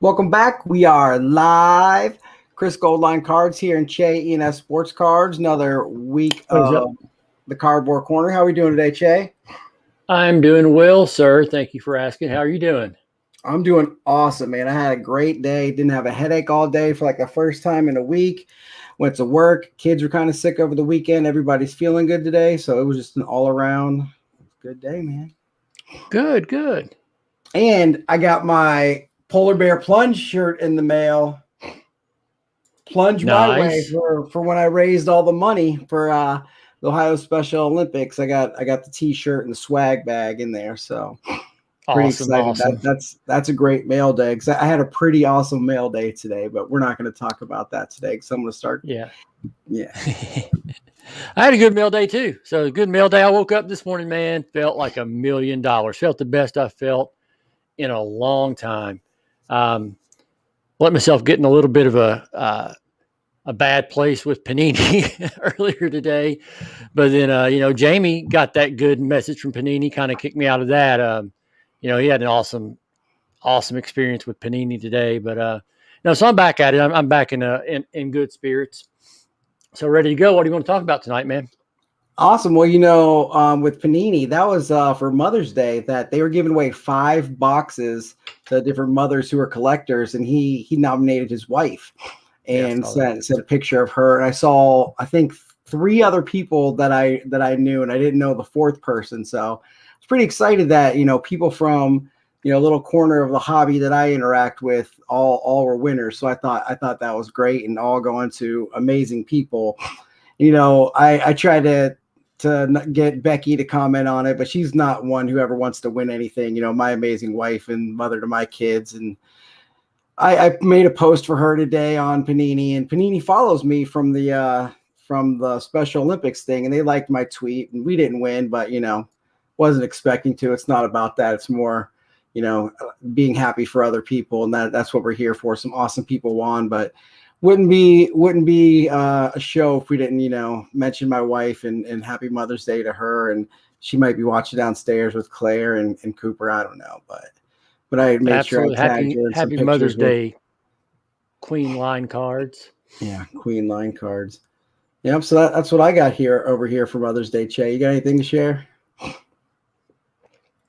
Welcome back. We are live. Chris Goldline Cards here in Che E&S Sports Cards. Another week What is up? of the Cardboard Corner. How are we doing today, Che? I'm doing well, sir. Thank you for asking. How are you doing? I'm doing awesome, man. I had a great day. Didn't have a headache all day for like the first time in a week. Went to work. Kids were kind of sick over the weekend. Everybody's feeling good today. So it was just an all-around good day, man. Good, good. And I got my Polar Bear Plunge shirt in the mail. Plunge my way Nice. for when I raised all the money for the Ohio Special Olympics. I got the T-shirt and the swag bag in there, so pretty Awesome, excited. awesome. That's a great mail day because I had a pretty awesome mail day today, but we're not going to talk about that today because I'm going to start. Yeah. Yeah. I had a good mail day too. So good mail day. I woke up this morning, man, felt like $1 million. Felt the best I felt in a long time. Let myself get in a little bit of a bad place with Panini earlier today, but then Jamie got that good message from Panini, kind of kicked me out of that. He had an awesome experience with Panini today, but so I'm back at it. I'm back in good spirits. So ready to go. What do you want to talk about tonight, man? Awesome. Well, with Panini, that was for Mother's Day that they were giving away 5 boxes to different mothers who are collectors, and he nominated his wife and sent a picture of her. And I saw, I think, 3 other people that I knew, and I didn't know the 4th person. So I was pretty excited that people from a little corner of the hobby that I interact with all were winners. So I thought that was great, and all going to amazing people. I tried to get Becky to comment on it, but she's not one who ever wants to win anything. My amazing wife and mother to my kids. And I made a post for her today on Panini, and Panini follows me from the Special Olympics thing, and they liked my tweet. And we didn't win, but wasn't expecting to. It's not about that. It's more being happy for other people, and that's what we're here for. Some awesome people won, but wouldn't be a show if we didn't mention my wife and happy Mother's Day to her. And she might be watching downstairs with Claire and Cooper. I don't know, but I made Absolutely. sure I tagged her in some Happy Mother's pictures with, Day, Queen Line cards. yeah, Queen Line cards. Yep. So that's what I got over here for Mother's Day. Che, you got anything to share?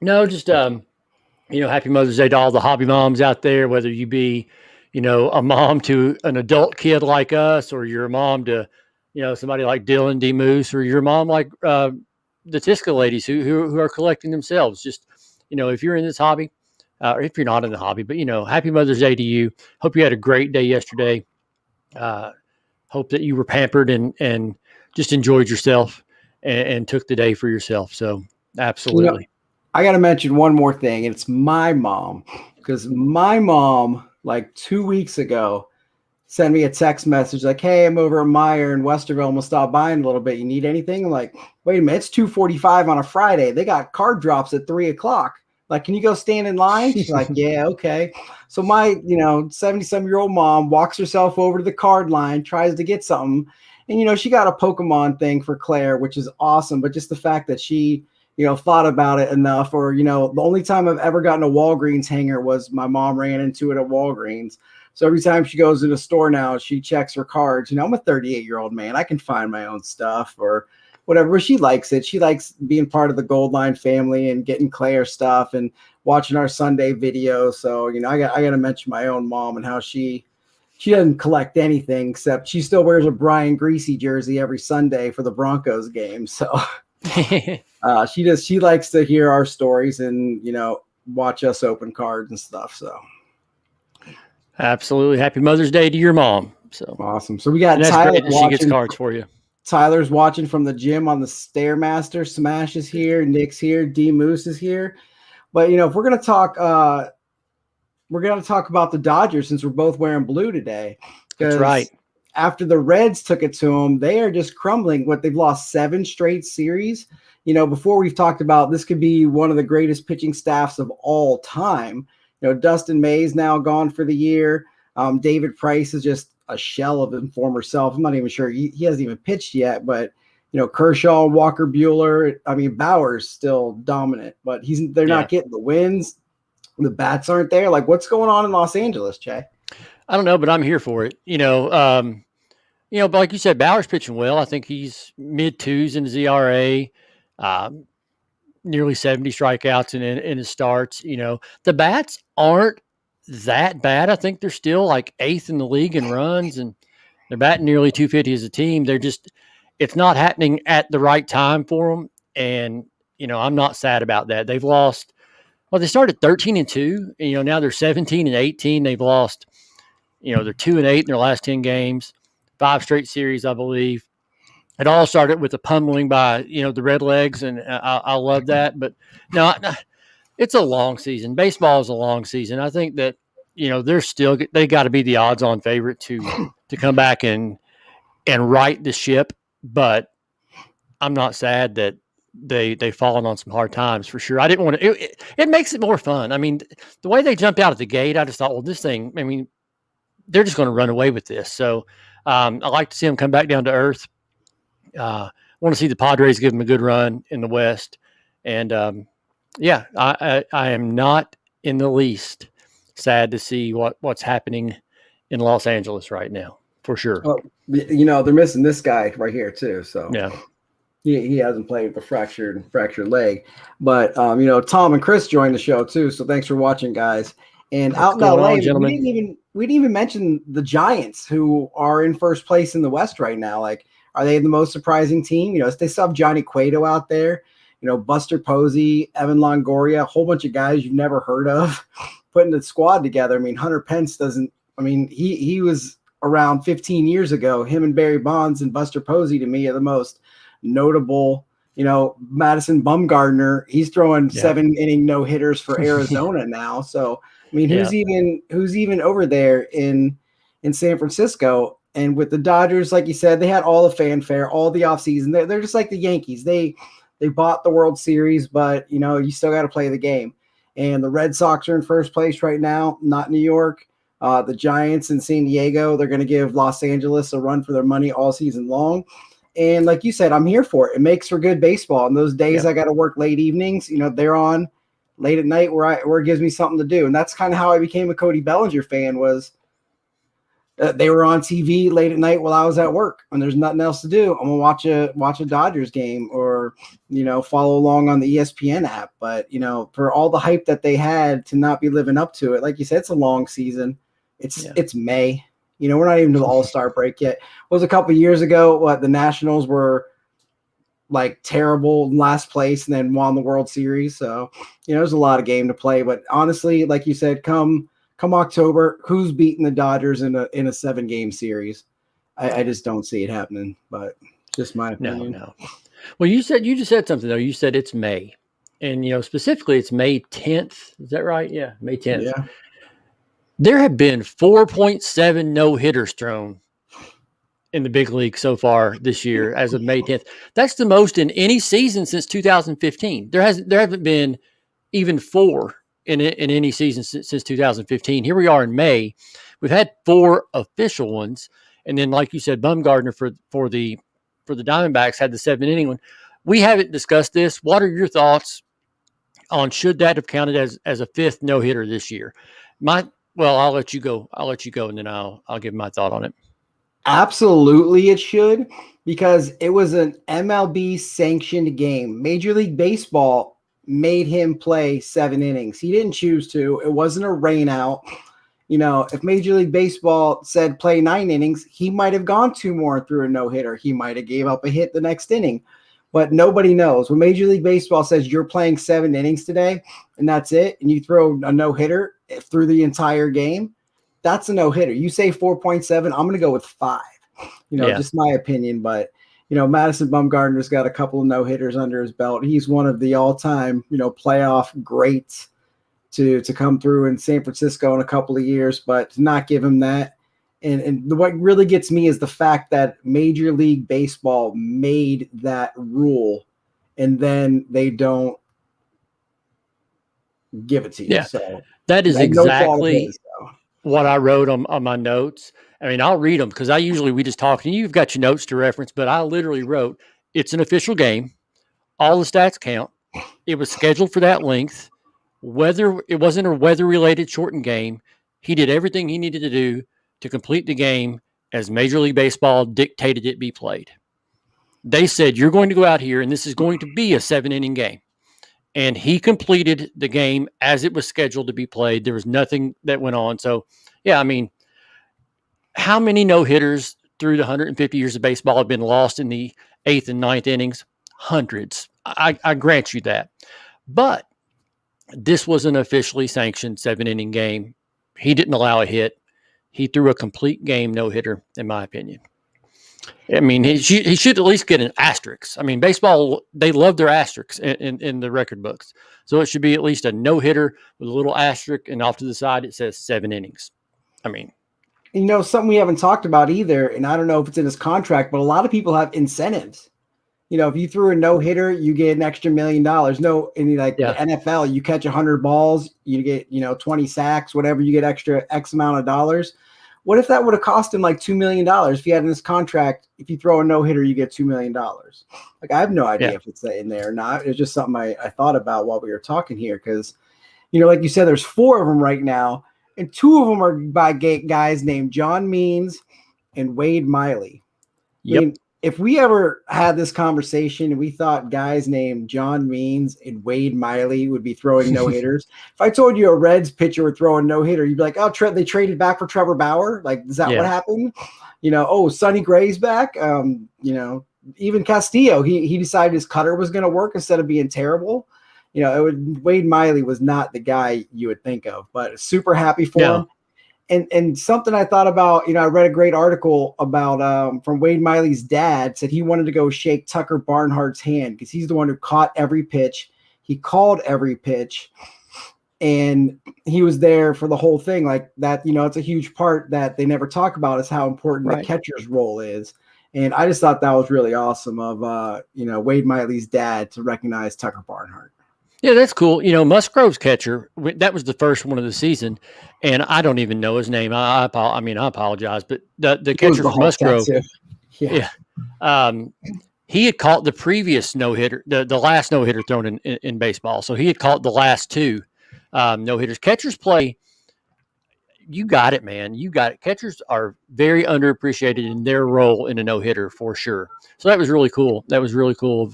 No, just Happy Mother's Day to all the hobby moms out there, whether you be a mom to an adult kid like us, or you're a mom to, somebody like Dylan D. Moose, or your mom like the Tisca ladies who are collecting themselves. Just, if you're in this hobby, or if you're not in the hobby, but, Happy Mother's Day to you. Hope you had a great day yesterday. Hope that you were pampered and just enjoyed yourself and took the day for yourself. So absolutely. I got to mention one more thing, and it's my mom, because my mom, like 2 weeks ago, sent me a text message like, "Hey, I'm over at Meyer in Westerville. I'm gonna stop by in a little bit. You need anything?" I'm like, "Wait a minute, it's 2:45 on a Friday. They got card drops at 3:00. Like, can you go stand in line?" She's like, "Yeah, okay." So my 70-some-year-old mom walks herself over to the card line, tries to get something, and she got a Pokemon thing for Claire, which is awesome. But just the fact that she thought about it enough, or, the only time I've ever gotten a Walgreens hanger was my mom ran into it at Walgreens. So every time she goes in a store now, she checks her cards. I'm a 38-year-old man. I can find my own stuff or whatever. But she likes it. She likes being part of the Goldline family and getting Claire stuff and watching our Sunday videos. So, I got to mention my own mom and how she doesn't collect anything, except she still wears a Brian Greasy jersey every Sunday for the Broncos game. So she likes to hear our stories and watch us open cards and stuff. So absolutely. Happy Mother's Day to your mom. So awesome. So we got Tyler watching. She gets cards for you. Tyler's watching from the gym on the Stairmaster. Smash is here. Nick's here. D Moose is here. But if we're gonna talk about the Dodgers, since we're both wearing blue today. That's right. After the Reds took it to them, they are just crumbling. They've lost 7 straight series. Before we've talked about this could be one of the greatest pitching staffs of all time. Dustin May's now gone for the year. David Price is just a shell of his former self. I'm not even sure he hasn't even pitched yet, but Kershaw, Walker Buehler, Bauer's still dominant, but they're not getting the wins. The bats aren't there. Like, what's going on in Los Angeles, Jay? I don't know, but I'm here for it. But like you said, Bauer's pitching well. I think he's mid twos in his ERA, um, nearly 70 strikeouts in his starts. The bats aren't that bad. I think they're still like eighth in the league in runs, and they're batting nearly 250 as a team. It's not happening at the right time for them. And, I'm not sad about that. They've lost, well, they started 13-2, and, now they're 17-18. They've lost, they're 2-8 in their last 10 games, 5 straight series, I believe. It all started with a pummeling by, the Redlegs, and I love that. But no, it's a long season. Baseball is a long season. I think that, they got to be the odds-on favorite to come back and right the ship. But I'm not sad that they've fallen on some hard times for sure. I didn't want to. It makes it more fun. I mean, the way they jumped out at the gate, I just thought, well, this thing. I mean, they're just going to run away with this. So I like to see them come back down to earth. Want to see the Padres give them a good run in the West, and I am not in the least sad to see what's happening in Los Angeles right now, for sure. Oh, they're missing this guy right here too. So yeah. He hasn't played with a fractured leg, but Tom and Chris joined the show too. So thanks for watching, guys. And out in LA, we didn't even mention the Giants, who are in first place in the West right now. Like, are they the most surprising team? They still have Johnny Cueto out there, Buster Posey, Evan Longoria, a whole bunch of guys you've never heard of putting the squad together. I mean, Hunter Pence he was around 15 years ago. Him and Barry Bonds and Buster Posey, to me, are the most notable. Madison Bumgarner, he's throwing 7-inning no-hitters for Arizona now. So, I mean, who's even over there in San Francisco? And with the Dodgers, like you said, they had all the fanfare, all the offseason. They're just like the Yankees. They bought the World Series, but, you still got to play the game. And the Red Sox are in first place right now, not New York. The Giants in San Diego, they're going to give Los Angeles a run for their money all season long. And like you said, I'm here for it. It makes for good baseball. And those days I got to work late evenings, they're on late at night where it gives me something to do. And that's kind of how I became a Cody Bellinger fan, was they were on TV late at night while I was at work and there's nothing else to do. I'm going to watch a Dodgers game or, follow along on the ESPN app. But, for all the hype that they had to not be living up to it, like you said, it's a long season. It's May. We're not even to the All-Star break yet. It was a couple of years ago, the Nationals were like terrible in last place and then won the World Series. So, there's a lot of game to play. But honestly, like you said, come October, who's beating the Dodgers in a 7-game series? I just don't see it happening, but just my opinion. No. Well, you just said something though. You said it's May, and specifically it's May 10th. Is that right? Yeah, May 10th. Yeah. There have been 4.7 no-hitters thrown in the big league so far this year as of May 10th. That's the most in any season since 2015. There haven't been even 4 in any season since 2015. Here we are in May. We've had 4 official ones, and then like you said, Bumgarner for the Diamondbacks had the 7-inning one. We haven't discussed this. What are your thoughts on should that have counted as a 5th no-hitter this year? I'll let you go. And then I'll give my thought on it. Absolutely, it should, because it was an MLB sanctioned game. Major League Baseball made him play 7 innings. He didn't choose to. It wasn't a rain out. If Major League Baseball said play 9 innings, he might have gone 2 more and threw a no-hitter. He might have gave up a hit the next inning. But nobody knows. When Major League Baseball says you're playing 7 innings today and that's it, and you throw a no-hitter through the entire game, that's a no-hitter. You say 4.7, I'm going to go with 5. Just my opinion. But, Madison Bumgarner's got a couple of no-hitters under his belt. He's one of the all-time, playoff greats to come through in San Francisco in a couple of years. But to not give him that, and what really gets me is the fact that Major League Baseball made that rule, and then they don't give it to you. Yeah, so that is exactly what I wrote on my notes. I mean, I'll read them because we just talk, and you've got your notes to reference, but I literally wrote, it's an official game. All the stats count. It was scheduled for that length. Whether it wasn't a weather-related shortened game, he did everything he needed to do to complete the game as Major League Baseball dictated it be played. They said, you're going to go out here and this is going to be a 7-inning game. And he completed the game as it was scheduled to be played. There was nothing that went on. So, yeah, I mean, how many no-hitters through the 150 years of baseball have been lost in the 8th and 9th innings? Hundreds. I grant you that. But this was an officially sanctioned 7-inning game. He didn't allow a hit. He threw a complete game no-hitter, in my opinion. I mean, he should at least get an asterisk. I mean, baseball, they love their asterisks in the record books. So it should be at least a no-hitter with a little asterisk, and off to the side it says 7 innings. I mean, something we haven't talked about either, and I don't know if it's in his contract, but a lot of people have incentives. If you threw a no-hitter, you get an extra $1 million. No, in the NFL, you catch 100 balls, you get, 20 sacks, whatever, you get extra X amount of dollars. What if that would have cost him like $2 million? If he had in his contract, if you throw a no-hitter, you get $2 million. Like, I have no idea if it's in there or not. It's just something I thought about while we were talking here. Because, like you said, there's 4 of them right now. And 2 of them are by guys named John Means and Wade Miley. Yep. I mean, if we ever had this conversation and we thought guys named John Means and Wade Miley would be throwing no-hitters, if I told you a Reds pitcher would throw a no-hitter, you'd be like, oh, they traded back for Trevor Bauer? Like, is that what happened? Sonny Gray's back. Even Castillo, he decided his cutter was going to work instead of being terrible. Wade Miley was not the guy you would think of, but super happy for him. And something I thought about, I read a great article about from Wade Miley's dad, said he wanted to go shake Tucker Barnhart's hand because he's the one who caught every pitch. He called every pitch, and he was there for the whole thing. Like that, it's a huge part that they never talk about is how important the catcher's role is. And I just thought that was really awesome of, Wade Miley's dad to recognize Tucker Barnhart. Yeah, that's cool. Musgrove's catcher, that was the first one of the season, and I don't even know his name. I apologize, but the catcher for Musgrove, he had caught the previous no-hitter, the last no-hitter thrown in baseball. So he had caught the last 2 no-hitters. Catchers play, you got it, man. You got it. Catchers are very underappreciated in their role in a no-hitter for sure. So that was really cool. That was really cool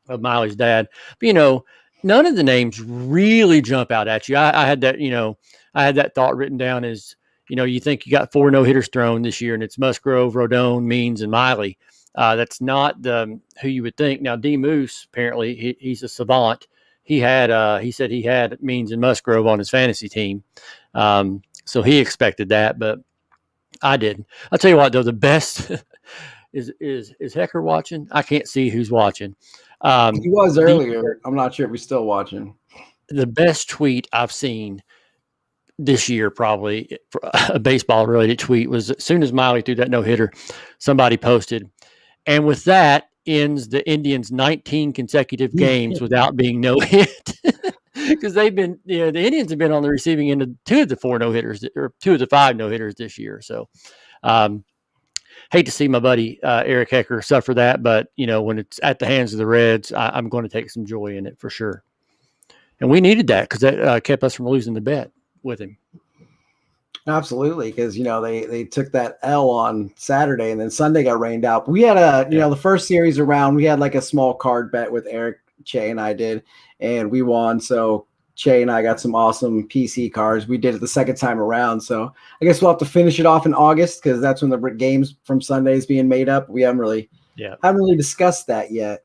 of Miley's dad. But, none of the names really jump out at you. I had that, I had that thought written down as, you think you got 4 no-hitters thrown this year, and it's Musgrove, Rodon, Means, and Miley. That's not who you would think. Now, D. Moose, apparently, he's a savant. He said he had Means and Musgrove on his fantasy team. So he expected that, but I didn't. I'll tell you what, though, the best is Hecker watching? I can't see who's watching. He was earlier. I'm not sure if he's still watching. The best tweet I've seen this year, probably a baseball-related tweet, was as soon as Miley threw that no-hitter, somebody posted, and with that ends the Indians' 19 consecutive games without being no-hit. Because they've been, the Indians have been on the receiving end of 2 of the 4 no-hitters, or 2 of the 5 no-hitters this year. So, hate to see my buddy Eric Hecker suffer that, but when it's at the hands of the Reds, I'm going to take some joy in it for sure. And we needed that because that kept us from losing the bet with him. Absolutely, because they took that L on Saturday, and then Sunday got rained out. But we had the first series around, we had like a small card bet with Eric, Che, and I did, and we won. So Che and I got some awesome PC cards. We did it the second time around. So I guess we'll have to finish it off in August because that's when the games from Sunday is being made up. We haven't really discussed that yet.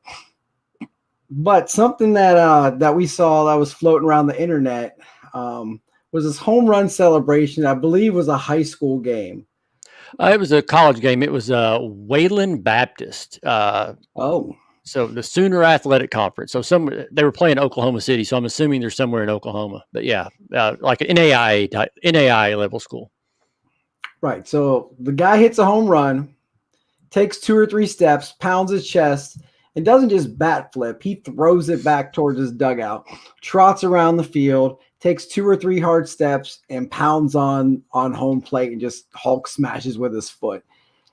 But something that we saw that was floating around the internet was this home run celebration. I believe was a high school game. It was a college game. It was Wayland Baptist. So the Sooner Athletic Conference. So they were playing Oklahoma City. So I'm assuming they're somewhere in Oklahoma. But yeah, like an NAIA level school. Right. So the guy hits a home run, takes 2 or 3 steps, pounds his chest, and doesn't just bat flip. He throws it back towards his dugout, trots around the field, takes 2 or 3 hard steps, and pounds on home plate and just Hulk smashes with his foot.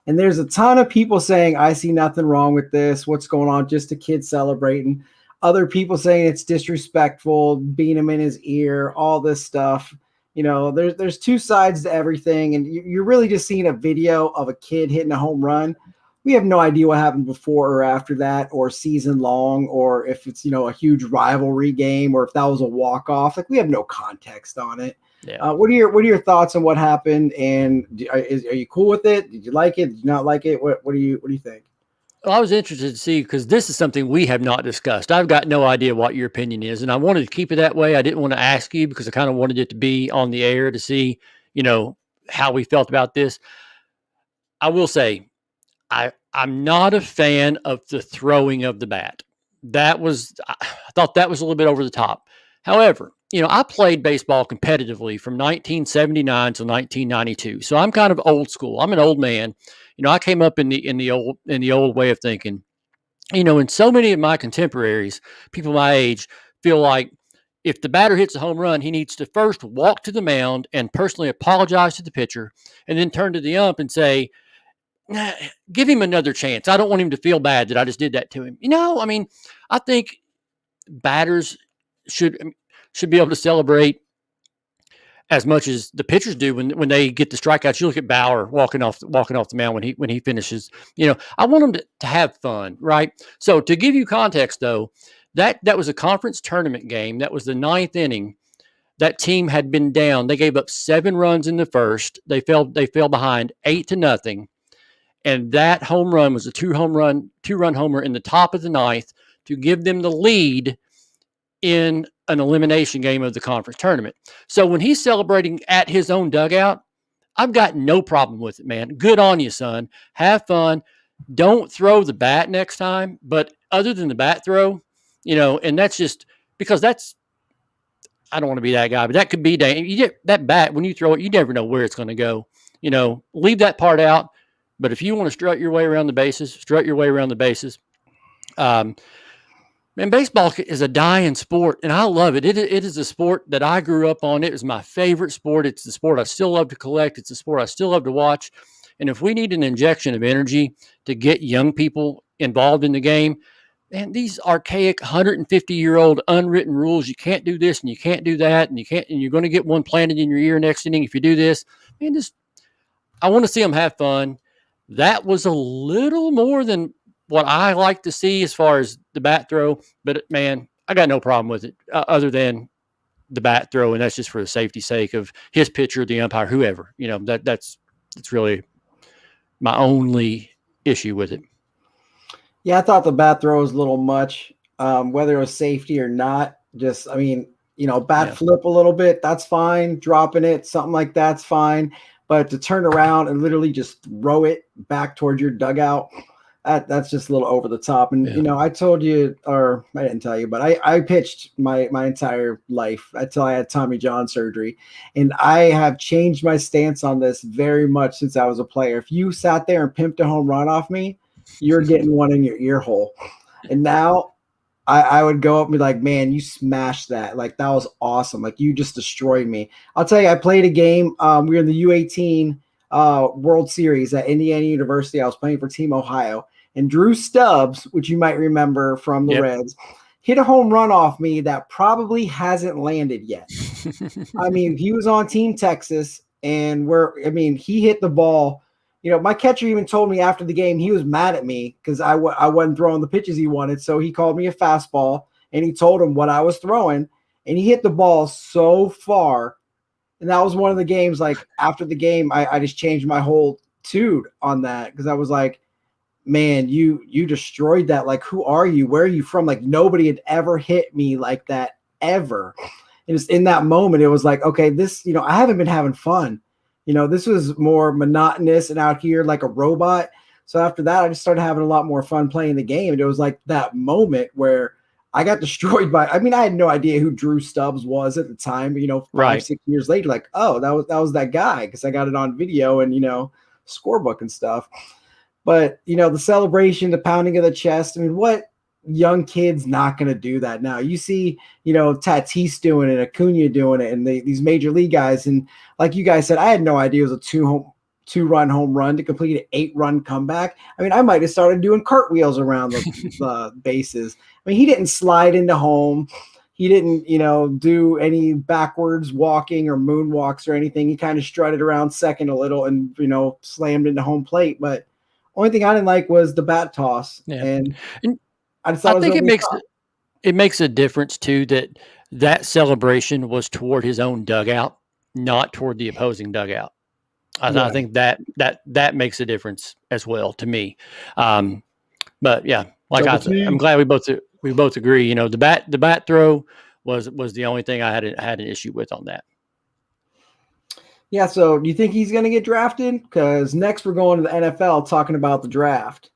And there's a ton of people saying, I see nothing wrong with this. What's going on? Just a kid celebrating. other people saying it's disrespectful, beating him in his ear, all this stuff. There's two sides to everything, and you're really just seeing a video of a kid hitting a home run. We have no idea what happened before or after that, or season long, or if it's a huge rivalry game, or if that was a walk off. Like, we have no context on it. Yeah. What are your thoughts on what happened? And are you cool with it? Did you like it? Did you not like it? What do you think? Well, I was interested to see, because this is something we have not discussed. I've got no idea what your opinion is, and I wanted to keep it that way. I didn't want to ask you because I kind of wanted it to be on the air to see, how we felt about this. I will say, I'm not a fan of the throwing of the bat. I thought that was a little bit over the top. However, I played baseball competitively from 1979 to 1992, so I'm kind of old school. I'm an old man. I came up in the old way of thinking. And so many of my contemporaries, people my age, feel like if the batter hits a home run, he needs to first walk to the mound and personally apologize to the pitcher, and then turn to the ump and say, give him another chance. I don't want him to feel bad that I just did that to him. I think batters should be able to celebrate as much as the pitchers do when they get the strikeouts. You look at Bauer walking off the mound when he finishes. I want them to have fun, right? So to give you context, though, that was a conference tournament game. That was the ninth inning. That team had been down. They gave up 7 runs in the first. They fell behind 8-0. And that home run was a two-run homer in the top of the ninth to give them the lead in an elimination game of the conference tournament. So when he's celebrating at his own dugout, I've got no problem with it, man. Good on you, son. Have fun. Don't throw the bat next time. But other than the bat throw, and that's just because I don't want to be that guy, but that could be that bat, when you throw it, you never know where it's going to go. Leave that part out. But if you want to strut your way around the bases. Man, baseball is a dying sport, and I love it. It is a sport that I grew up on. It is my favorite sport. It's the sport I still love to collect. It's the sport I still love to watch. And if we need an injection of energy to get young people involved in the game, man, these archaic 150-year-old unwritten rules, you can't do this and you can't do that, and you're going to get one planted in your ear next inning if you do this. Man, I want to see them have fun. That was a little more than what I like to see as far as the bat throw, but man, I got no problem with it other than the bat throw, and that's just for the safety sake of his pitcher, the umpire, whoever. That's really my only issue with it. Yeah, I thought the bat throw was a little much, whether it was safety or not. Just, bat flip a little bit, that's fine. Dropping it, something like that's fine. But to turn around and literally just throw it back towards your dugout, that's just a little over the top. And, I told you, or I didn't tell you, but I pitched my entire life until I had Tommy John surgery. And I have changed my stance on this very much since I was a player. If you sat there and pimped a home run off me, you're getting one in your ear hole. And now I would go up and be like, man, you smashed that. Like, that was awesome. Like, you just destroyed me. I'll tell you, I played a game. We were in the U18 World Series at Indiana University. I was playing for Team Ohio. And Drew Stubbs, which you might remember from the Reds, hit a home run off me that probably hasn't landed yet. He was on Team Texas, and he hit the ball. My catcher even told me after the game he was mad at me because I wasn't throwing the pitches he wanted. So he called me a fastball, and he told him what I was throwing, and he hit the ball so far. And that was one of the games, like, after the game, I just changed my whole tune on that because I was like, man, you destroyed that. Like, who are you? Where are you from? Like, nobody had ever hit me like that ever. It was in that moment, it was like, okay, this, I haven't been having fun. This was more monotonous and out here like a robot. So after that, I just started having a lot more fun playing the game. And it was like that moment where I got destroyed by, I had no idea who Drew Stubbs was at the time, 5-6 years later, like, oh, that was that guy. Cause I got it on video and, scorebook and stuff. But, the celebration, the pounding of the chest, what young kid's not going to do that now? You see, Tatis doing it, Acuna doing it, and these major league guys. And like you guys said, I had no idea it was a 2-run home run to complete an 8-run comeback. I mean, I might have started doing cartwheels around the bases. I mean, he didn't slide into home. He didn't, do any backwards walking or moonwalks or anything. He kind of strutted around second a little and, slammed into home plate. But only thing I didn't like was the bat toss. Yeah. And I just I thought think it was it makes a difference too that celebration was toward his own dugout, not toward the opposing dugout. I think that makes a difference as well to me. But yeah, like I'm glad we both agree. The bat throw was the only thing I had an issue with on that. Yeah, so do you think he's going to get drafted? Because next we're going to the NFL talking about the draft.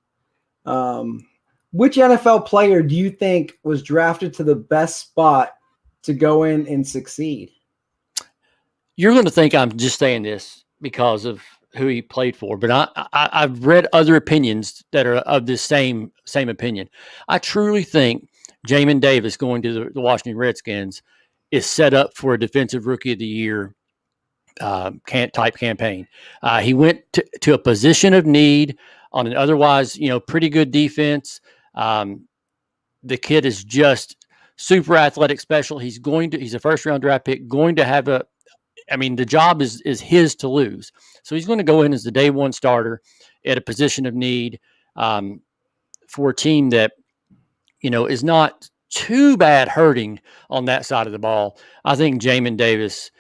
Which NFL player do you think was drafted to the best spot to go in and succeed? You're going to think I'm just saying this because of who he played for, but I've read other opinions that are of this same opinion. I truly think Jamin Davis going to the Washington Redskins is set up for a Defensive Rookie of the Year type campaign. He went to a position of need on an otherwise, pretty good defense. The kid is just super athletic special. He's a first round draft pick, going to have the job is his to lose. So he's going to go in as the day one starter at a position of need for a team that, is not too bad hurting on that side of the ball. I think Jamin Davis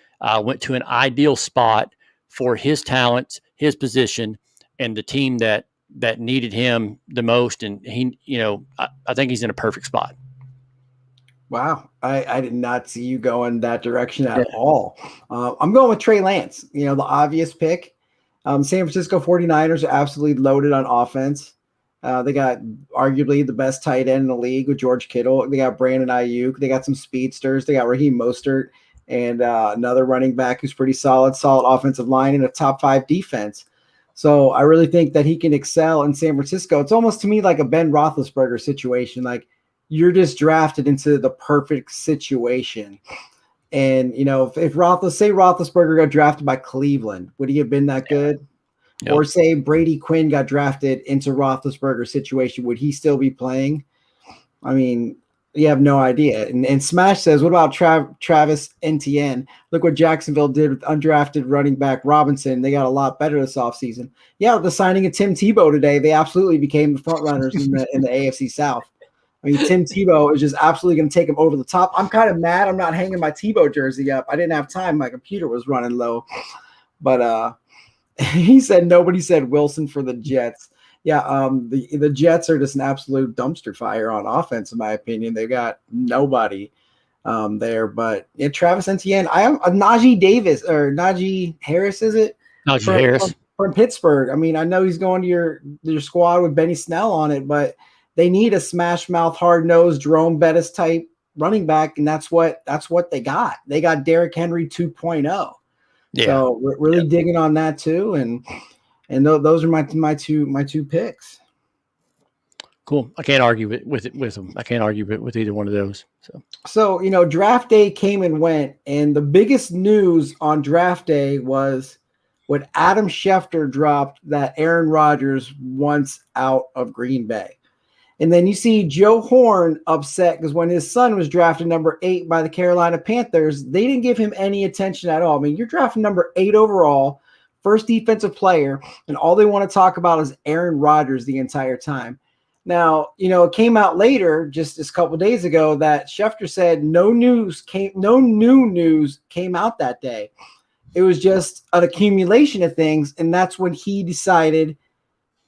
went to an ideal spot for his talents, his position, and the team that needed him the most. And he, I think he's in a perfect spot. Wow. I did not see you going that direction at all. I'm going with Trey Lance, the obvious pick. San Francisco 49ers are absolutely loaded on offense. They got arguably the best tight end in the league with George Kittle. They got Brandon Ayuk. They got some speedsters. They got Raheem Mostert and another running back who's pretty solid offensive line and a top 5 defense. So I really think that he can excel in San Francisco. It's almost to me like a Ben Roethlisberger situation. Like, you're just drafted into the perfect situation. And, if Roethlisberger got drafted by Cleveland, would he have been that good? Yep. Or say Brady Quinn got drafted into Roethlisberger's situation, would he still be playing? I mean, you have no idea. And Smash says, what about Travis Etienne? Look what Jacksonville did with undrafted running back Robinson. They got a lot better this offseason. Yeah, with the signing of Tim Tebow today, they absolutely became the front runners in the AFC South. I mean, Tim Tebow is just absolutely going to take him over the top. I'm kind of mad I'm not hanging my Tebow jersey up. I didn't have time. My computer was running low. But he said nobody said Wilson for the Jets. Yeah, the Jets are just an absolute dumpster fire on offense, in my opinion. They've got nobody there. But yeah, Travis Etienne. I am Najee Harris, is it? Najee Harris. From Pittsburgh. I mean, I know he's going to your squad with Benny Snell on it, but they need a smash mouth, hard nosed Jerome Bettis type running back, and that's what they got. They got Derrick Henry 2.0. Yeah. So we're really digging on that too, and those are my two picks. Cool. I can't argue with them. I can't argue with either one of those. So draft day came and went, and the biggest news on draft day was when Adam Schefter dropped that Aaron Rodgers wants out of Green Bay. And then you see Joe Horn upset because when his son was drafted number 8 by the Carolina Panthers, they didn't give him any attention at all. I mean, you're drafting number 8 overall, first defensive player, and all they want to talk about is Aaron Rodgers the entire time. Now, it came out later, just a couple of days ago, that Schefter said no new news came out that day. It was just an accumulation of things, and that's when he decided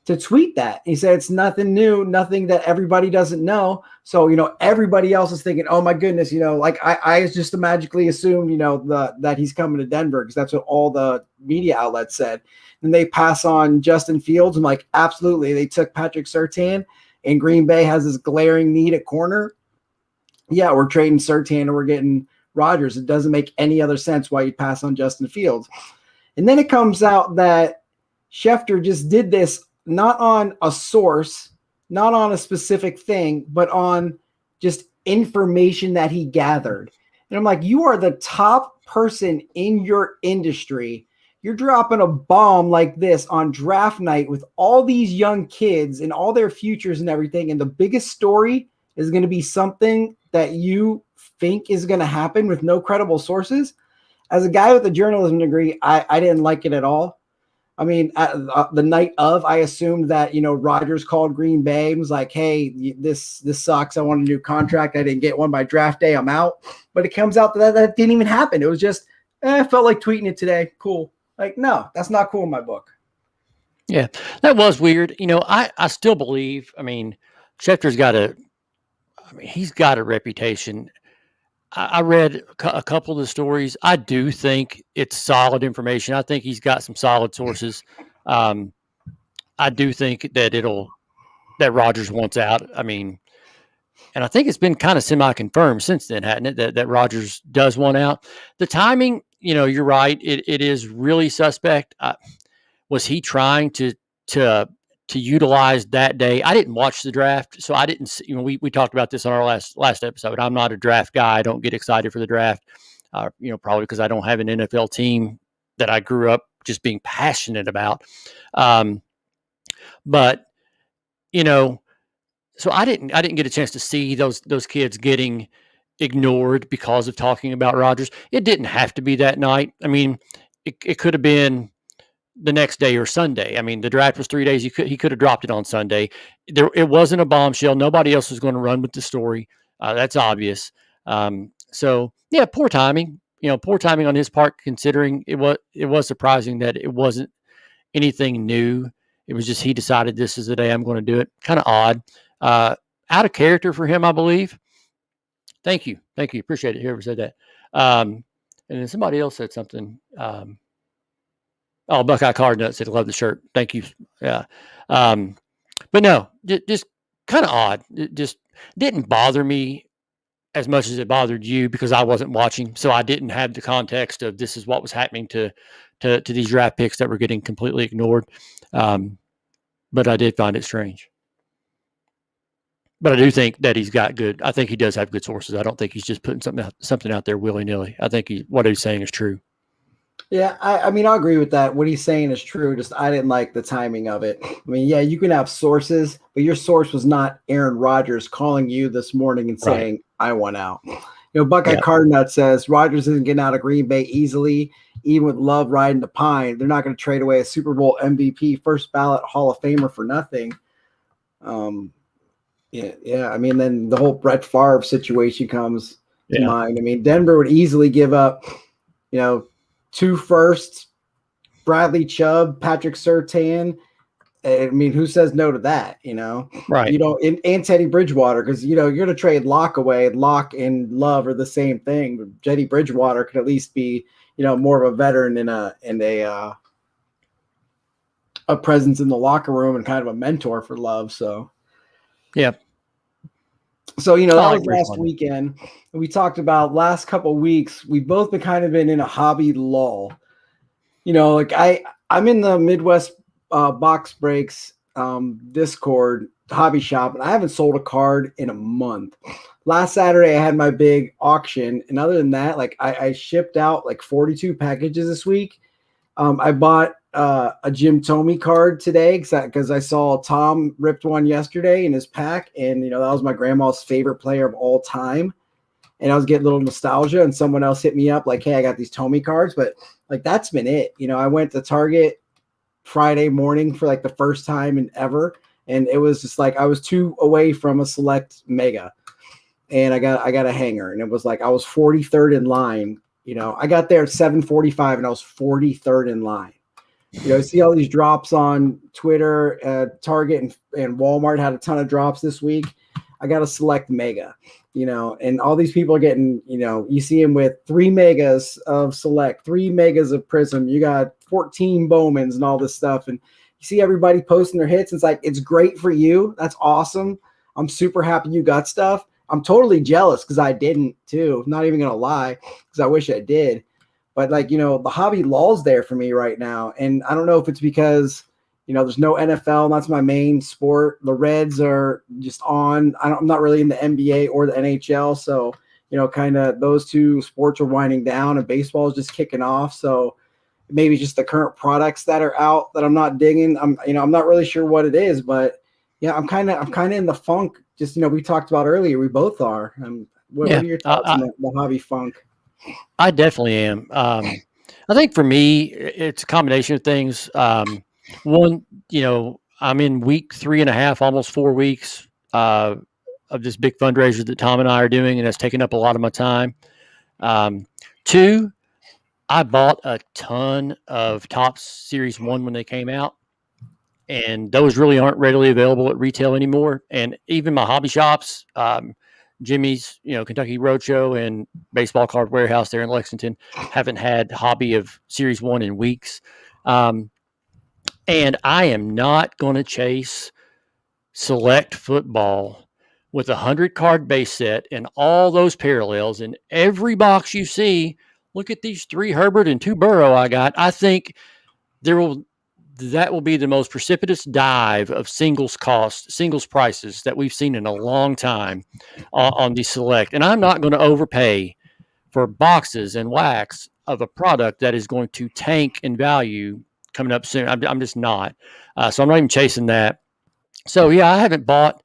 to tweet that. He said it's nothing new, nothing that everybody doesn't know. So, everybody else is thinking, oh my goodness, like I just magically assumed, that he's coming to Denver because that's what all the media outlets said. And they pass on Justin Fields. I'm like, absolutely. They took Patrick Surtain, and Green Bay has this glaring need at corner. Yeah, we're trading Surtain and we're getting Rodgers. It doesn't make any other sense why you'd pass on Justin Fields. And then it comes out that Schefter just did this not on a source, not on a specific thing, but on just information that he gathered. And I'm like, you are the top person in your industry. you're dropping a bomb like this on draft night with all these young kids and all their futures and everything. And the biggest story is going to be something that you think is going to happen with no credible sources. As a guy with a journalism degree, I didn't like it at all. I mean, the night of, I assumed that, Rodgers called Green Bay and was like, hey, this sucks. I want a new contract. I didn't get one by draft day. I'm out. But it comes out that didn't even happen. It was just, I felt like tweeting it today. Cool. Like, no, that's not cool in my book. Yeah, that was weird. I still believe, Schefter's he's got a reputation. I read a couple of the stories. I do think it's solid information. I think he's got some solid sources. I do think that Rodgers wants out. And I think it's been kind of semi-confirmed since then, hasn't it? That Rodgers does want out. The timing, you're right. It is really suspect. Was he trying to utilize that day? I didn't watch the draft, so I didn't see, we talked about this on our last episode. I'm not a draft guy. I don't get excited for the draft, probably because I don't have an NFL team that I grew up just being passionate about. But, so I didn't get a chance to see those kids getting ignored because of talking about Rodgers. It didn't have to be that night. It could have been the next day or Sunday. The draft was 3 days. He could have dropped it on Sunday. It wasn't a bombshell. Nobody else was going to run with the story. That's obvious. So yeah, poor timing. Poor timing on his part, considering it was surprising that it wasn't anything new. It was just he decided this is the day I'm going to do it. Kind of odd. Out of character for him, I believe. Thank you. Appreciate it. Whoever said that. And then somebody else said something. Buckeye Cardnut said, "Love the shirt. Thank you." Yeah. But no, just kind of odd. It just didn't bother me as much as it bothered you because I wasn't watching. So I didn't have the context of this is what was happening to these draft picks that were getting completely ignored. But I did find it strange. But I do think that I think he does have good sources. I don't think he's just putting something out there willy-nilly. I think what he's saying is true. Yeah, I agree with that. What he's saying is true. Just I didn't like the timing of it. Yeah, you can have sources, but your source was not Aaron Rodgers calling you this morning and saying, right, I want out. Buckeye Cardnut says Rodgers isn't getting out of Green Bay easily, even with Love riding the pine. They're not going to trade away a Super Bowl MVP, first ballot Hall of Famer for nothing. Yeah. Then the whole Brett Favre situation comes to mind. Denver would easily give up, 2 firsts, Bradley Chubb, Patrick Surtain. Who says no to that? Right. And Teddy Bridgewater, because you're going to trade Locke away. Locke and Love are the same thing. But Teddy Bridgewater could at least be, more of a veteran and a presence in the locker room and kind of a mentor for Love. So, yeah. So, that was last weekend. We talked about last couple of weeks. We've both been in a hobby lull. I'm in the Midwest Box Breaks Discord hobby shop, and I haven't sold a card in a month. Last Saturday, I had my big auction. And other than that, I shipped out 42 packages this week. I bought a Jim Thome card today because I saw Tom ripped one yesterday in his pack, and that was my grandma's favorite player of all time, and I was getting a little nostalgia. And someone else hit me up like, "Hey, I got these Thome cards," but that's been it. I went to Target Friday morning for the first time in ever, and it was just I was 2 away from a select mega, and I got a hanger, and it was I was 43rd in line. I got there at 7:45 and I was 43rd in line. I see all these drops on Twitter. Target and Walmart had a ton of drops this week. I got a select mega, and all these people are getting, you see them with 3 megas of select, 3 megas of Prism. You got 14 Bowmans and all this stuff. And you see everybody posting their hits. It's it's great for you. That's awesome. I'm super happy you got stuff. I'm totally jealous because I didn't too. I'm not even going to lie because I wish I did. But the hobby lull's there for me right now. And I don't know if it's because, there's no NFL. And that's my main sport. The Reds are just on. I'm not really in the NBA or the NHL. So, kind of those 2 sports are winding down and baseball is just kicking off. So, maybe just the current products that are out that I'm not digging. I'm not really sure what it is, but yeah, I'm kind of in the funk. Just, we talked about earlier, we both are. What Yeah, are your thoughts on the hobby funk? I definitely am. I think for me, it's a combination of things. One, I'm in week 3.5, almost 4 weeks of this big fundraiser that Tom and I are doing, and that's taken up a lot of my time. Two, I bought a ton of Topps Series 1 when they came out, and those really aren't readily available at retail anymore. And even my hobby shops, Jimmy's, Kentucky Roadshow and Baseball Card Warehouse there in Lexington, haven't had hobby of Series 1 in weeks. And I am not going to chase select football with 100 card base set and all those parallels in every box you see. Look at these 3 Herbert and 2 Burrow I got. I think that will be the most precipitous dive of singles prices that we've seen in a long time on the select. And I'm not going to overpay for boxes and wax of a product that is going to tank in value coming up soon. I'm just not. So I'm not even chasing that. So yeah, I haven't bought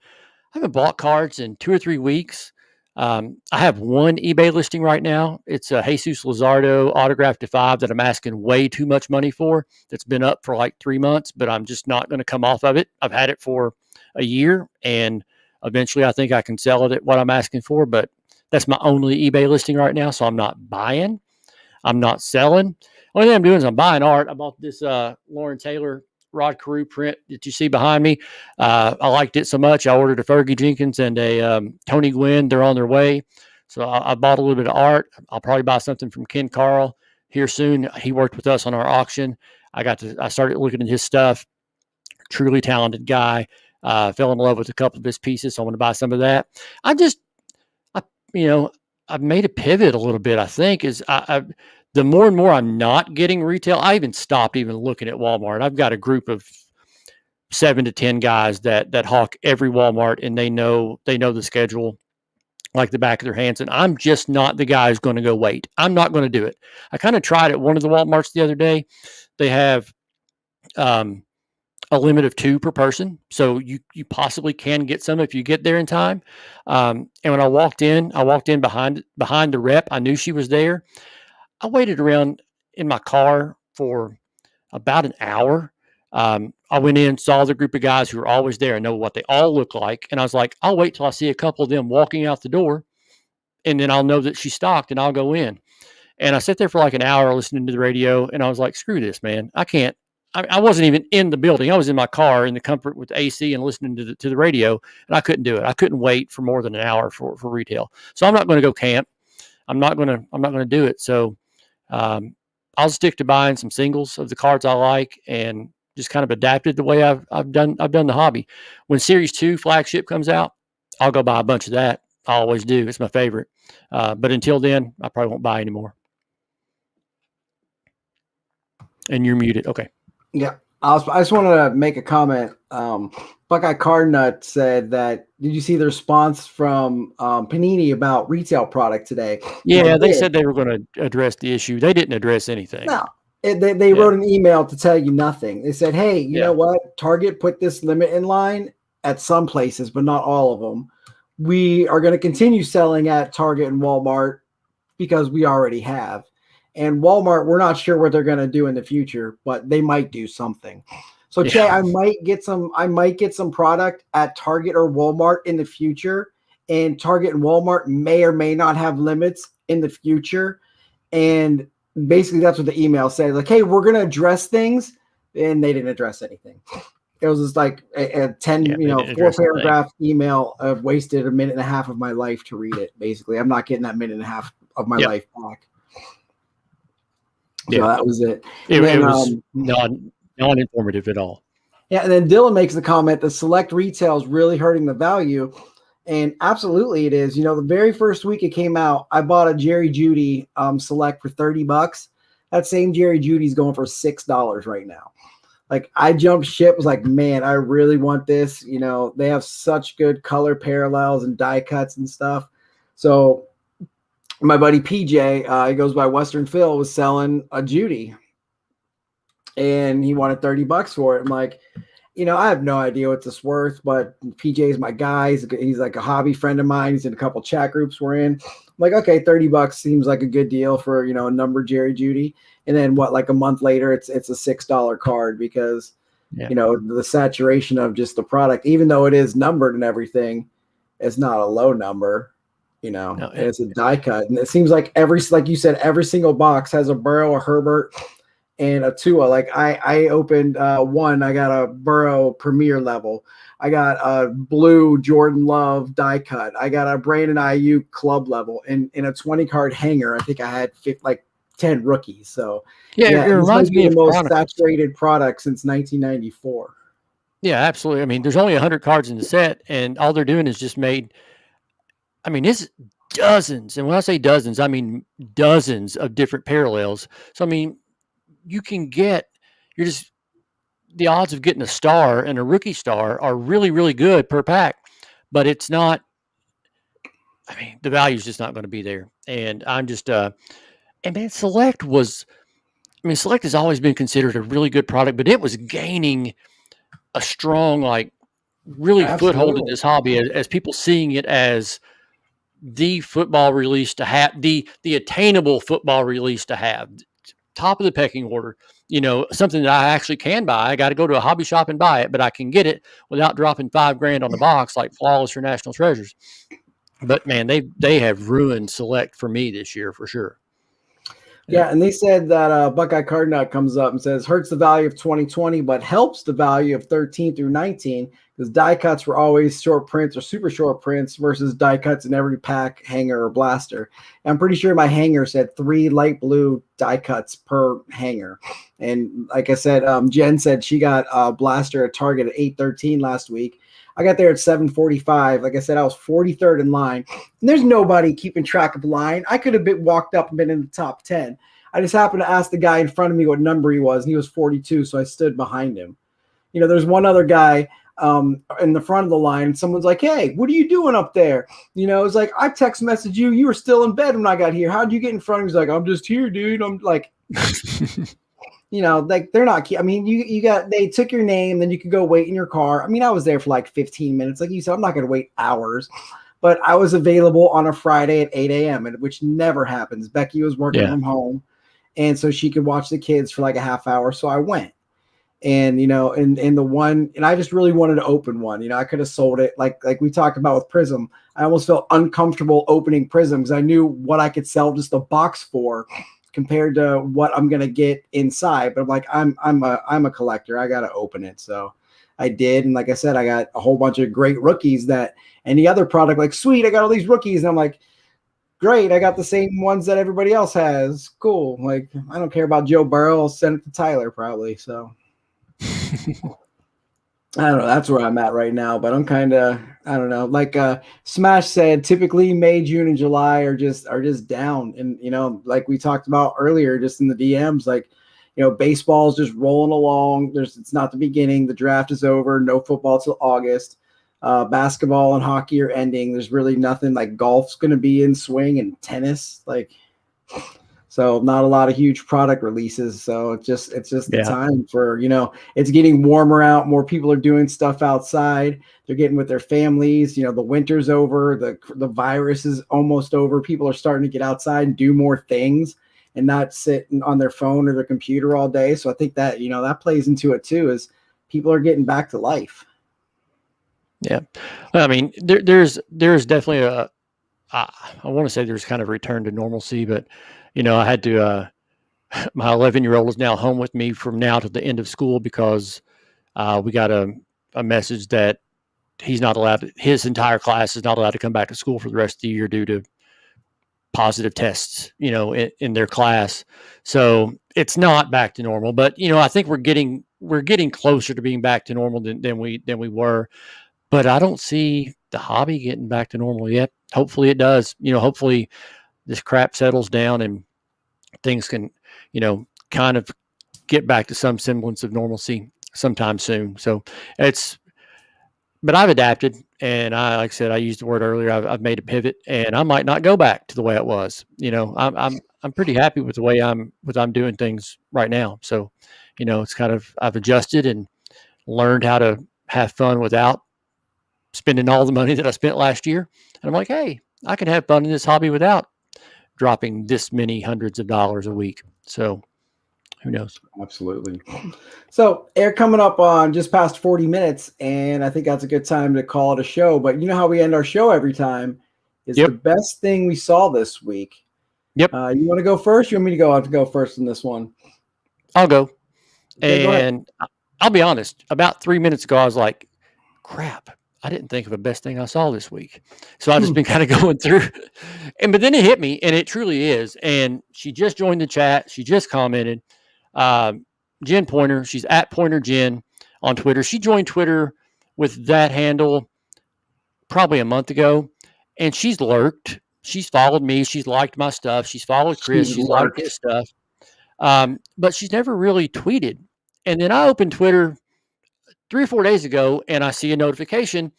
cards in 2 or 3 weeks. I have one eBay listing right now. It's a Jesus Luzardo autographed to 5 that I'm asking way too much money for. That's been up for like 3 months, but I'm just not going to come off of it. I've had it for a year, and eventually I think I can sell it at what I'm asking for, but that's my only eBay listing right now. So I'm not buying. I'm not selling. Only thing I'm doing is I'm buying art. I bought this Lauren Taylor Rod Carew print that you see behind me. I liked it so much, I ordered a Fergie Jenkins and a Tony Gwynn. They're on their way. So I bought a little bit of art. I'll probably buy something from Ken Carl here soon. He worked with us on our auction. I started looking at his stuff. Truly talented guy. Fell in love with a couple of his pieces, so I want to buy some of that. I I've made a pivot a little bit. I think the more and more I'm not getting retail. I even stopped even looking at Walmart. I've got a group of 7 to 10 guys that hawk every Walmart, and they know the schedule like the back of their hands. And I'm just not the guy who's going to go wait. I'm not going to do it. I kind of tried at one of the Walmarts the other day. They have a limit of 2 per person, so you possibly can get some if you get there in time. And when I walked in behind the rep. I knew she was there. I waited around in my car for about an hour. I went in, saw the group of guys who are always there and know what they all look like, and I was like, I'll wait till I see a couple of them walking out the door, and then I'll know that she's stocked, and I'll go in. And I sat there for like an hour listening to the radio, and I was like, screw this, man. I can't. I wasn't even in the building. I was in my car in the comfort with AC and listening to the radio, and I couldn't do it. I couldn't wait for more than an hour for retail. So I'm not going to go camp. I'm not going to do it. So I'll stick to buying some singles of the cards I like, and just kind of adapted the way I've done the hobby. When Series 2 flagship comes out, I'll go buy a bunch of that. I always do. It's my favorite. But until then, I probably won't buy anymore. And you're muted. Okay. Yeah, I just wanted to make a comment. Buckeye Card Nut said that, did you see the response from Panini about retail product today? Yeah, they said they were going to address the issue. They didn't address anything. No, they wrote an email to tell you nothing. They said, hey, you know what? Target put this limit in line at some places, but not all of them. We are going to continue selling at Target and Walmart because we already have. And Walmart, we're not sure what they're going to do in the future, but they might do something. So, Che, I might get some product at Target or Walmart in the future, and Target and Walmart may or may not have limits in the future. And basically, that's what the email said. Like, hey, we're going to address things, and they didn't address anything. It was just like a 4-paragraph email. I've wasted a minute and a half of my life to read it. Basically, I'm not getting that minute and a half of my life back. So that was it. It was non-informative at all. Yeah, and then Dylan makes the comment that select retail is really hurting the value. And absolutely it is. The very first week it came out, I bought a Jerry Judy select for $30. That same Jerry Judy's going for $6 right now. Like, I jumped ship, was like, man, I really want this. They have such good color parallels and die cuts and stuff. So my buddy PJ, he goes by Western Phil, was selling a Judy and he wanted $30 for it. I'm like, I have no idea what this worth, but PJ's my guy. He's like a hobby friend of mine. He's in a couple chat groups we're in. I'm like, okay, $30 seems like a good deal for, a number Jerry Judy. And then like a month later, it's a $6 card because, the saturation of just the product, even though it is numbered and everything, it's not a low number, and it's a die cut. And it seems like like you said, every single box has a Burrow, a Herbert, and a Tua. Like I opened one, I got a Burrow Premier level. I got a blue Jordan Love die cut. I got a Brandon Ayuk club level, and in a 20 card hanger, I think I had 10 rookies. So it reminds me of the most saturated product since 1994. Yeah, absolutely. I mean, there's only 100 cards in the set, and all they're doing is just made. I mean, it's dozens, and when I say dozens, I mean dozens of different parallels. So I mean, you're just the odds of getting a star and a rookie star are really, really good per pack, but it's not. I mean, the value is just not going to be there, and I'm just. And man, Select has always been considered a really good product, but it was gaining a strong, like, really foothold in this hobby as people seeing it as the football release to have, the attainable football release to have, top of the pecking order, something that I actually can buy. I got to go to a hobby shop and buy it, but I can get it without dropping $5,000 on the box like Flawless or National Treasures. But man, they have ruined Select for me this year for sure. Yeah, and they said that Buckeye Card Nut comes up and says hurts the value of 2020, but helps the value of 13 through 19 because die cuts were always short prints or super short prints versus die cuts in every pack, hanger, or blaster. And I'm pretty sure my hanger said 3 light blue die cuts per hanger. And like I said, Jen said she got a blaster at Target at 813 last week. I got there at 7:45. Like I said, I was 43rd in line. And there's nobody keeping track of the line. I could have walked up and been in the top 10. I just happened to ask the guy in front of me what number he was, and he was 42, so I stood behind him. There's one other guy in the front of the line, and someone's like, hey, what are you doing up there? It's like, I text messaged you. You were still in bed when I got here. How'd you get in front of me? He's like, I'm just here, dude. I'm like... like they're not. I mean, they took your name, then you could go wait in your car. I mean, I was there for like 15 minutes. Like you said, I'm not going to wait hours, but I was available on a Friday at 8 a.m., which never happens. Becky was working from home, and so she could watch the kids for like a half hour. So I went, and and I just really wanted to open one. I could have sold it like we talked about with Prism. I almost felt uncomfortable opening Prism because I knew what I could sell just a box for compared to what I'm gonna get inside. But I'm like, I'm a collector. I gotta open it. So I did, and like I said, I got a whole bunch of great rookies that any other product, like, sweet, I got all these rookies, and I'm like, great, I got the same ones that everybody else has. Cool. Like, I don't care about Joe Burrow. I'll send it to Tyler probably. So I don't know. That's where I'm at right now, but I'm kind of, I don't know. Like Smash said, typically May, June, and July are just down. And like we talked about earlier, just in the DMs, like baseball's just rolling along. It's not the beginning. The draft is over. No football till August. Basketball and hockey are ending. There's really nothing. Like golf's going to be in swing, and tennis, like. So not a lot of huge product releases. So it's just the time for, it's getting warmer out. More people are doing stuff outside. They're getting with their families. The winter's over. The virus is almost over. People are starting to get outside and do more things and not sit on their phone or their computer all day. So I think that, that plays into it too, is people are getting back to life. Yeah. Well, I mean, there's definitely I want to say there's kind of a return to normalcy, but I had to, my 11-year-old is now home with me from now to the end of school because we got a message that he's not allowed his entire class is not allowed to come back to school for the rest of the year due to positive tests, in their class. So it's not back to normal, but, I think we're getting closer to being back to normal than we were, but I don't see the hobby getting back to normal yet. Hopefully it does, hopefully this crap settles down and things can, kind of get back to some semblance of normalcy sometime soon. So but I've adapted, and like I said, I used the word earlier. I've made a pivot, and I might not go back to the way it was. I'm pretty happy with the way I'm doing things right now. So, it's kind of, I've adjusted and learned how to have fun without spending all the money that I spent last year. And I'm like, hey, I can have fun in this hobby without dropping this many hundreds of dollars a week. So who knows? Absolutely. So, Eric, coming up on just past 40 minutes, and I think that's a good time to call it a show. But you know how we end our show every time is Yep. the best thing we saw this week. Yep. You want to go first? You want me to go? I have to go first in this one. I'll go. Okay, go ahead. And I'll be honest, about 3 minutes ago, I was like, crap, I didn't think of the best thing I saw this week. So I've just been kind of going through. But then it hit me, and it truly is. And she just joined the chat. She just commented. Jen Pointer, she's at Pointer Jen on Twitter. She joined Twitter with that handle probably a month ago, and she's lurked. She's followed me. She's liked my stuff. She's followed Chris. She's liked his stuff. But she's never really tweeted. And then I opened Twitter 3 or 4 days ago, and I see a notification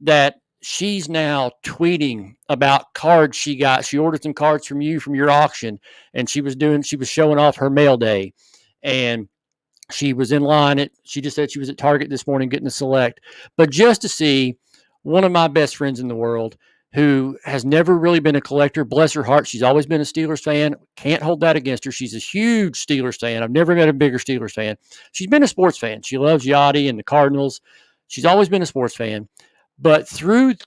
that she's now tweeting about cards she got. She ordered some cards from you from your auction, and she was showing off her mail day, and she was in line. She just said she was at Target this morning getting a select. But just to see one of my best friends in the world who has never really been a collector, bless her heart, she's always been a Steelers fan. Can't hold that against her. She's a huge Steelers fan. I've never met a bigger Steelers fan. She's been a sports fan. She loves Yachty and the Cardinals. She's always been a sports fan. But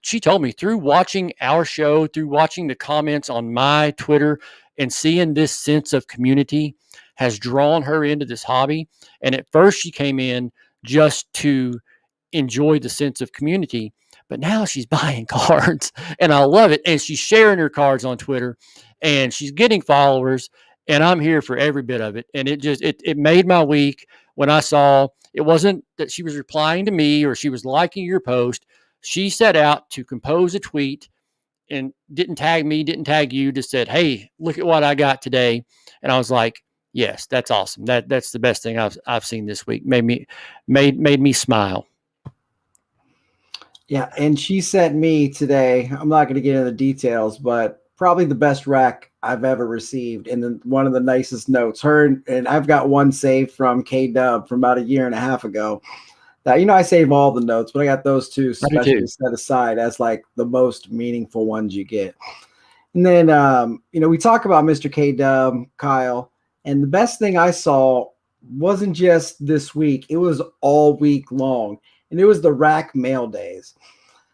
she told me, through watching our show, through watching the comments on my Twitter and seeing this sense of community has drawn her into this hobby. And at first she came in just to enjoy the sense of community, but now she's buying cards, and I love it. And she's sharing her cards on Twitter, and she's getting followers, and I'm here for every bit of it. And it made my week when I saw it wasn't that she was replying to me or she was liking your post. She set out to compose a tweet and didn't tag me, didn't tag you, just said, hey, look at what I got today. And I was like, yes, that's awesome. That's the best thing I've seen this week. Made me smile. Yeah, and she sent me today, I'm not going to get into the details, but probably the best rack I've ever received, and then one of the nicest notes. Her and I've got one saved from K-Dub from about a year and a half ago. That, I save all the notes, but I got those two especially set aside as like the most meaningful ones you get. And then we talk about Mr. K-Dub, Kyle, and the best thing I saw wasn't just this week, it was all week long. And it was the rack mail days.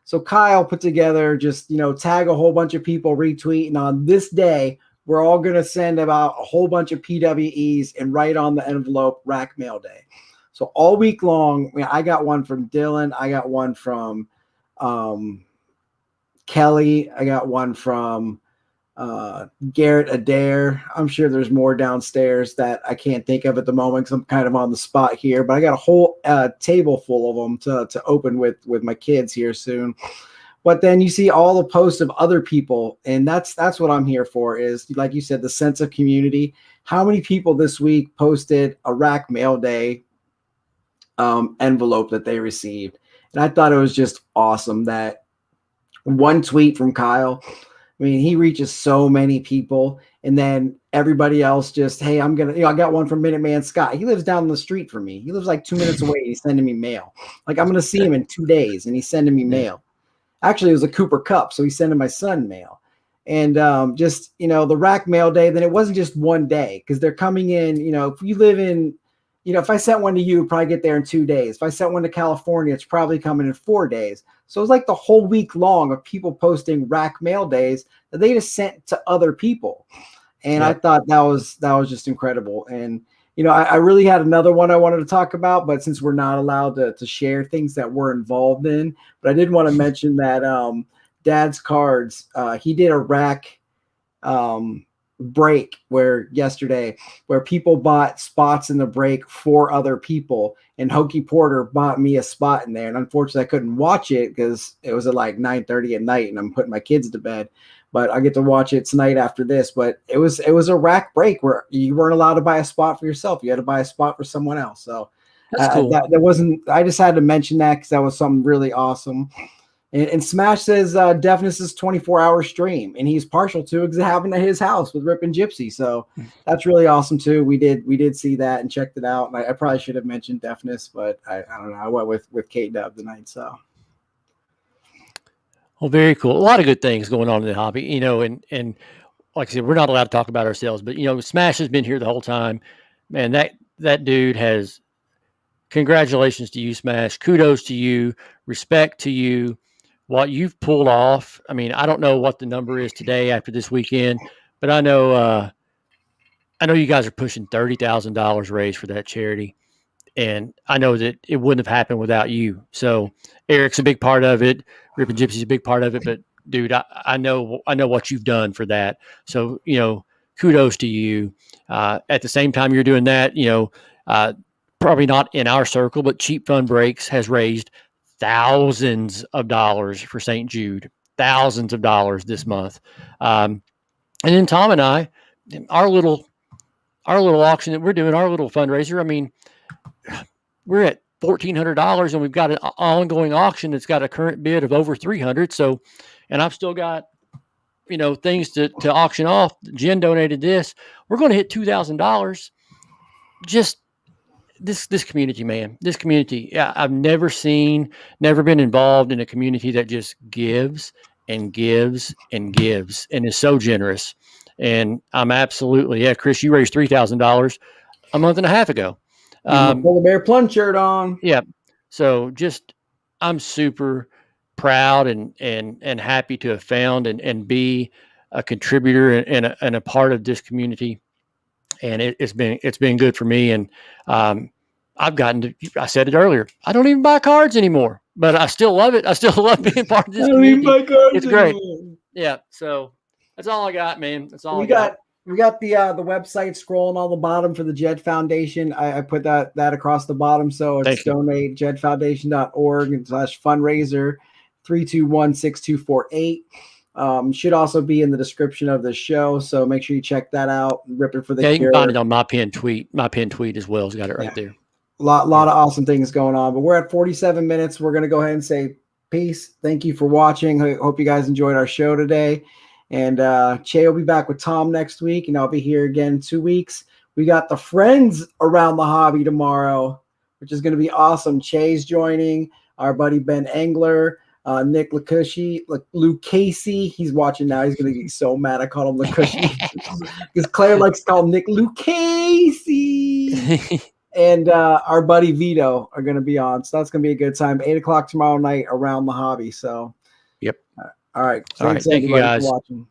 So Kyle put together just, tag a whole bunch of people, retweet. And on this day, we're all going to send about a whole bunch of PWEs and write on the envelope rack mail day. So all week long, I got one from Dylan. I got one from Kelly. I got one from Garrett Adair. I'm sure there's more downstairs that I can't think of at the moment because I'm kind of on the spot here, but I got a whole table full of them to open with my kids here soon. But then you see all the posts of other people, and that's what I'm here for, is like you said, the sense of community. How many people this week posted a rack mail day envelope that they received? And I thought it was just awesome that one tweet from Kyle, he reaches so many people, and then everybody else just, hey, I'm going to, I got one from Minuteman Scott. He lives down the street from me. He lives like 2 minutes away. He's sending me mail. Like, I'm going to see him in 2 days, and he's sending me mail. Actually, it was a Cooper Cup, so he's sending my son mail. And just, the rack mail day, then it wasn't just one day, because they're coming in, if you live in, if I sent one to you, it'd probably get there in 2 days. If I sent one to California, it's probably coming in 4 days. So it was like the whole week long of people posting rack mail days that they just sent to other people. And I thought that was just incredible. And, I really had another one I wanted to talk about, but since we're not allowed to share things that we're involved in, but I did want to mention that Dad's Cards, he did a rack break yesterday where people bought spots in the break for other people, and Hokey Porter bought me a spot in there. And unfortunately I couldn't watch it because it was at like 9:30 at night and I'm putting my kids to bed, but I get to watch it tonight after this. But it was a rack break where you weren't allowed to buy a spot for yourself. You had to buy a spot for someone else. So that's cool. That wasn't, I just had to mention that because that was something really awesome. And Smash says Deafness is 24-hour stream, and he's partial to it happened at his house with Rip and Gypsy. So that's really awesome too. We did see that and checked it out. And I probably should have mentioned Deafness, but I don't know. I went with Kate Dub tonight. So. Well, very cool. A lot of good things going on in the hobby, you know, and like I said, we're not allowed to talk about ourselves, but you know, Smash has been here the whole time. Man, that dude has. Congratulations to you, Smash. Kudos to you. Respect to you. What you've pulled off. I mean, I don't know what the number is today after this weekend, but I know you guys are pushing $30,000 raised for that charity, and I know that it wouldn't have happened without you. So Eric's a big part of it. Rip and Gypsy's a big part of it, but dude, I know what you've done for that. So, you know, kudos to you. At the same time you're doing that, you know, probably not in our circle, but Cheap Fun Breaks has raised thousands of dollars for St. Jude, thousands of dollars this month. And then Tom and I, our little auction that we're doing, our little fundraiser, I mean, we're at $1,400 and we've got an ongoing auction that's got a current bid of over 300. So, and I've still got, you know, things to auction off. Jen donated this. We're going to hit $2,000. Just this community, man, this community. I've never been involved in a community that just gives and gives and gives and is so generous. And I'm absolutely, yeah, Chris, you raised $3,000 a month and a half ago. Polar Bear plunge shirt on. Yeah. So just, I'm super proud and happy to have found and be a contributor and a part of this community. And it's been good for me. And I've gotten to, I said it earlier, I don't even buy cards anymore, but I still love it. I still love being part of this community. It's great. Yeah. So that's all I got, man. That's all I got. We got the website scrolling on the bottom for the Jed Foundation. I put that across the bottom. So it's donate jedfoundation.org/fundraiser 321-6248. Should also be in the description of the show. So make sure you check that out. Ripping for the cure. You can find it on my pinned tweet. My pinned tweet as well has got it right there. Lot of awesome things going on. But we're at 47 minutes. We're going to go ahead and say peace. Thank you for watching. I hope you guys enjoyed our show today. And Che will be back with Tom next week, and I'll be here again in 2 weeks. We got the Friends Around the Hobby tomorrow, which is going to be awesome. Che's joining, our buddy Ben Engler, Nick Lucchese. He's watching now. He's going to get so mad I called him Lucchese because Claire likes to call him Nick Lucchese. And our buddy Vito are going to be on. So that's going to be a good time. 8 o'clock tomorrow night around the hobby. So, yep. All right. All right. Thank you guys for watching.